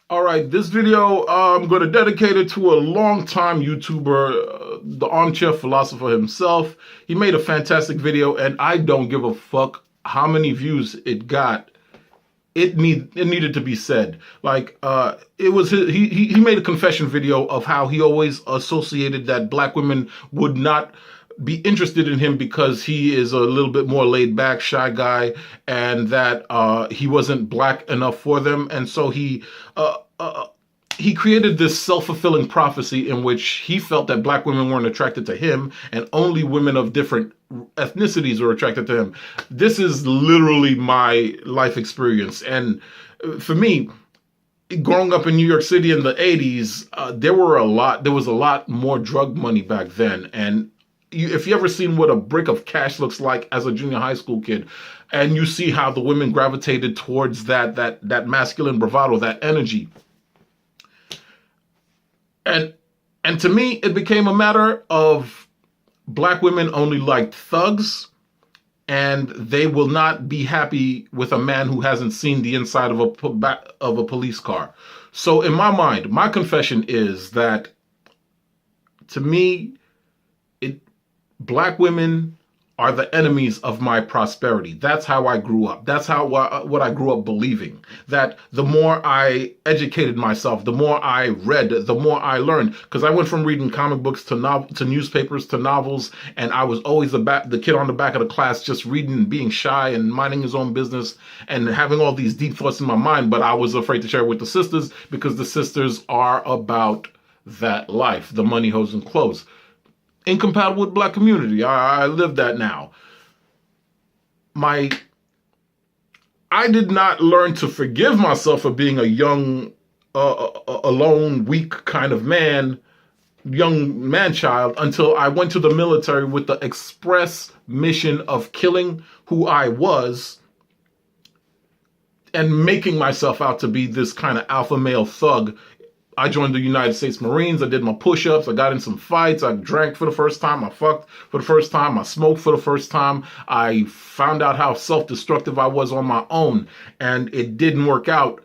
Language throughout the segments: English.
All right, this video I'm going to dedicate it to a longtime YouTuber, the armchair philosopher himself. He made a fantastic video, and I don't give a fuck how many views it got. It needed to be said. Like it was he made a confession video of how he always associated that black women would not be interested in him because he is a little bit more laid back, shy guy, and that he wasn't black enough for them, and so uh, uh, he created this self-fulfilling prophecy in which he felt that black women weren't attracted to him and only women of different ethnicities were attracted to him. This is literally my life experience. And for me, growing up in New York City in the 80s, there was a lot more drug money back then. And if you ever seen what a brick of cash looks like as a junior high school kid, and you see how the women gravitated towards that masculine bravado, that energy, and to me, it became a matter of black women only liked thugs, and they will not be happy with a man who hasn't seen the inside of a police car. So in my mind, my confession is that to me, it black women are the enemies of my prosperity. That's how I grew up. That's how what I grew up believing. That the more I educated myself, the more I read, the more I learned. Because I went from reading comic books to newspapers to novels, and I was always the kid on the back of the class, just reading and being shy and minding his own business and having all these deep thoughts in my mind. But I was afraid to share it with the sisters because the sisters are about that life, the money, hoes, and clothes. Incompatible with black community. I live that now. My I did not learn to forgive myself for being a young, alone, weak kind of man, young man child, until I went to the military with the express mission of killing who I was and making myself out to be this kind of alpha male thug. I joined the United States Marines. I did my push-ups. I got in some fights. I drank for the first time. I fucked for the first time. I smoked for the first time. I found out how self-destructive I was on my own, and it didn't work out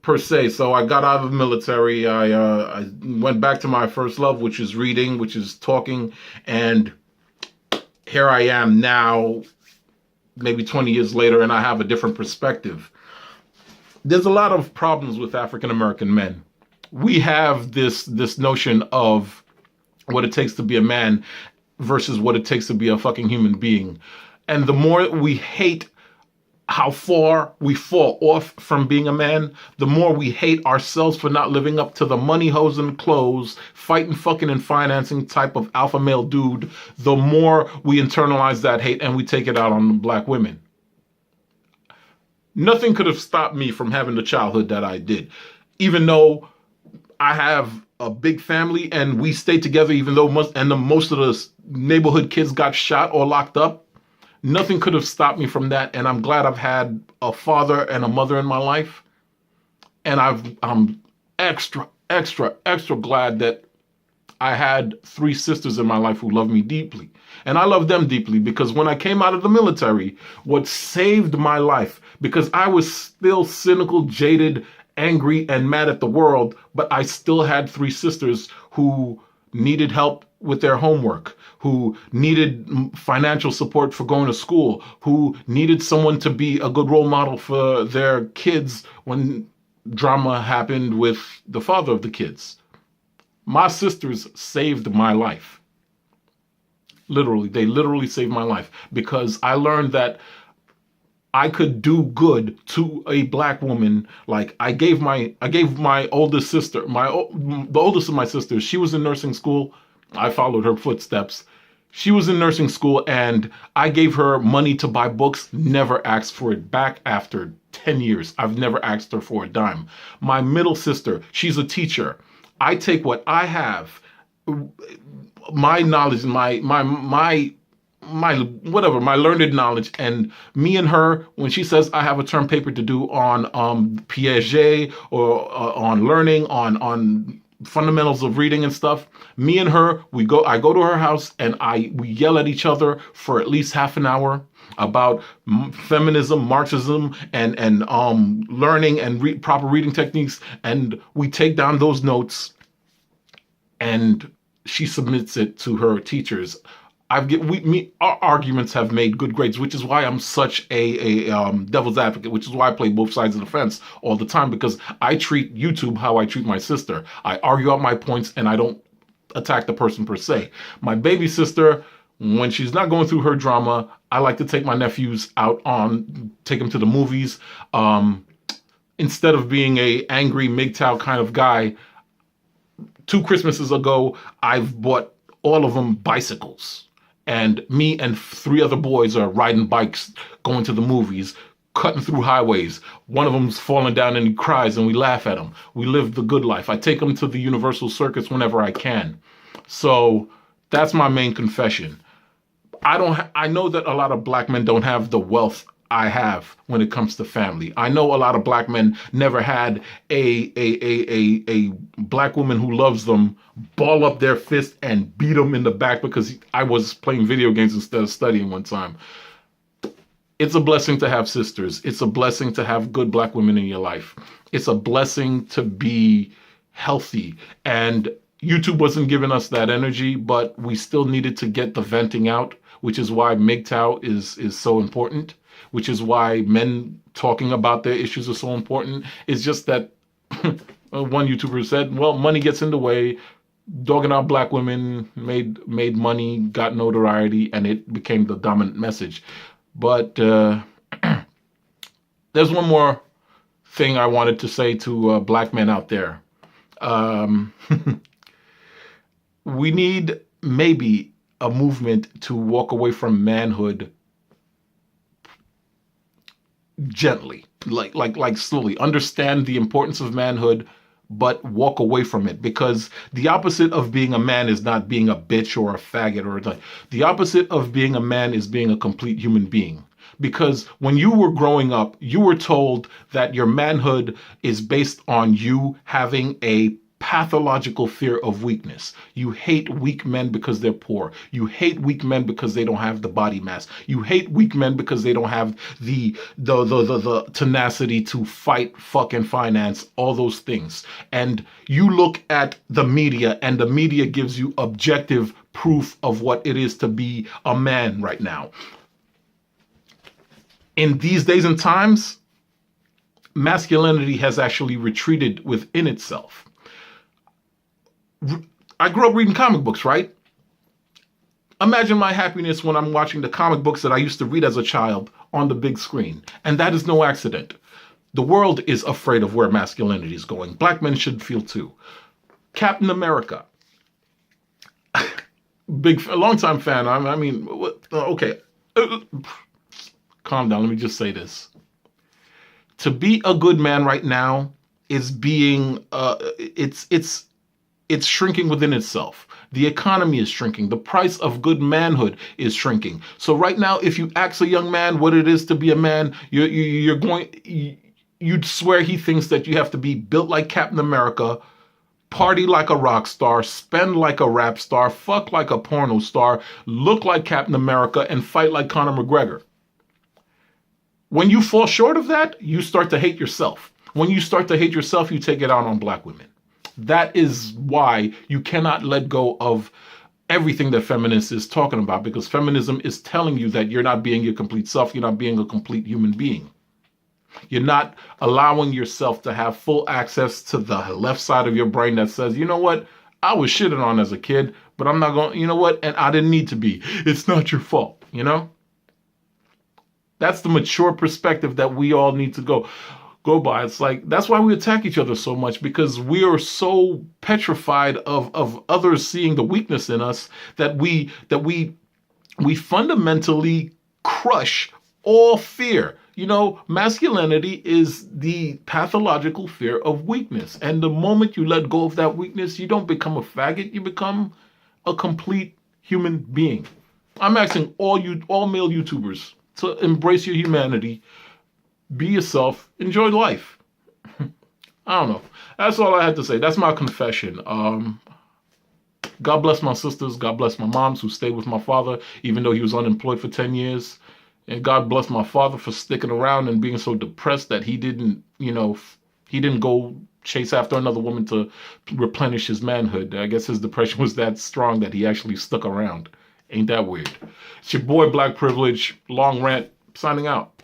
per se. So I got out of the military. I went back to my first love, which is reading, which is talking, and here I am now, maybe 20 years later, and I have a different perspective. There's a lot of problems with African American men. We have this notion of what it takes to be a man versus what it takes to be a fucking human being. And the more we hate how far we fall off from being a man, the more we hate ourselves for not living up to the money, hoes, and clothes, fighting, fucking, and financing type of alpha male dude, the more we internalize that hate and we take it out on black women. Nothing could have stopped me from having the childhood that I did. Even though I have a big family and we stayed together, even though most of the neighborhood kids got shot or locked up. Nothing could have stopped me from that. And I'm glad I've had a father and a mother in my life. And I'm extra glad that I had 3 sisters in my life who loved me deeply. And I love them deeply because when I came out of the military, what saved my life, because I was still cynical, jaded, angry, and mad at the world, but I still had 3 sisters who needed help with their homework, who needed financial support for going to school, who needed someone to be a good role model for their kids when drama happened with the father of the kids. My sisters saved my life. Literally, they literally saved my life because I learned that I could do good to a black woman. Like I gave my oldest sister, the oldest of my sisters, she was in nursing school. I followed her footsteps. She was in nursing school and I gave her money to buy books, never asked for it back after 10 years. I've never asked her for a dime. My middle sister, she's a teacher. I take what I have, my knowledge, my whatever, my learned knowledge, and me and her, when she says I have a term paper to do on Piaget or on learning, on fundamentals of reading and stuff, me and her, I go to her house and we yell at each other for at least half an hour. about feminism, Marxism, and learning and proper reading techniques, and we take down those notes, and she submits it to her teachers. Our arguments have made good grades, which is why I'm such a devil's advocate, which is why I play both sides of the fence all the time, because I treat YouTube how I treat my sister. I argue out my points and I don't attack the person per se. My baby sister, when she's not going through her drama, I like to take my nephews out take them to the movies. Instead of being a angry MGTOW kind of guy, 2 Christmases ago, I've bought all of them bicycles. And me and 3 other boys are riding bikes, going to the movies, cutting through highways. One of them's falling down and he cries and we laugh at him. We live the good life. I take them to the Universal Circus whenever I can. So that's my main confession. I know that a lot of black men don't have the wealth I have when it comes to family. I know a lot of black men never had a black woman who loves them ball up their fist and beat them in the back because I was playing video games instead of studying one time. It's a blessing to have sisters. It's a blessing to have good black women in your life. It's a blessing to be healthy. And YouTube wasn't giving us that energy, but we still needed to get the venting out, which is why MGTOW is so important, which is why men talking about their issues are so important. It's just that one YouTuber said, well, money gets in the way. Dogging out black women made money, got notoriety, and it became the dominant message. But there's one more thing I wanted to say to black men out there. We need maybe a movement to walk away from manhood gently, like slowly. Understand the importance of manhood, but walk away from it, because the opposite of being a man is not being a bitch or a faggot the opposite of being a man is being a complete human being. Because when you were growing up, you were told that your manhood is based on you having a pathological fear of weakness. You hate weak men because they're poor. You hate weak men because they don't have the body mass. You hate weak men because they don't have the tenacity to fight, fucking finance, all those things. And you look at the media, and the media gives you objective proof of what it is to be a man right now. In these days and times, masculinity has actually retreated within itself. I grew up reading comic books, right? Imagine my happiness when I'm watching the comic books that I used to read as a child on the big screen. And that is no accident. The world is afraid of where masculinity is going. Black men should feel too. Captain America. Longtime fan. I mean, okay. Calm down. Let me just say this. To be a good man right now is being, it's shrinking within itself. The economy is shrinking. The price of good manhood is shrinking. So right now, if you ask a young man what it is to be a man, you'd swear he thinks that you have to be built like Captain America, party like a rock star, spend like a rap star, fuck like a porno star, look like Captain America, and fight like Conor McGregor. When you fall short of that, you start to hate yourself. When you start to hate yourself, you take it out on black women. That is why you cannot let go of everything that feminists is talking about, because feminism is telling you that you're not being your complete self. You're not being a complete human being. You're not allowing yourself to have full access to the left side of your brain that says, you know what? I was shitted on as a kid, but I'm not going, you know what? And I didn't need to be. It's not your fault, you know? That's the mature perspective that we all need to go by. It's like, that's why we attack each other so much, because we are so petrified of others seeing the weakness in us that we fundamentally crush all fear. You know, masculinity is the pathological fear of weakness. And the moment you let go of that weakness, you don't become a faggot, you become a complete human being. I'm asking all male YouTubers to embrace your humanity, be yourself, enjoy life. I don't know. That's all I had to say. That's my confession. God bless my sisters. God bless my moms who stayed with my father, even though he was unemployed for 10 years. And God bless my father for sticking around and being so depressed that he didn't, he didn't go chase after another woman to replenish his manhood. I guess his depression was that strong that he actually stuck around. Ain't that weird? It's your boy Black Privilege. Long rant. Signing out.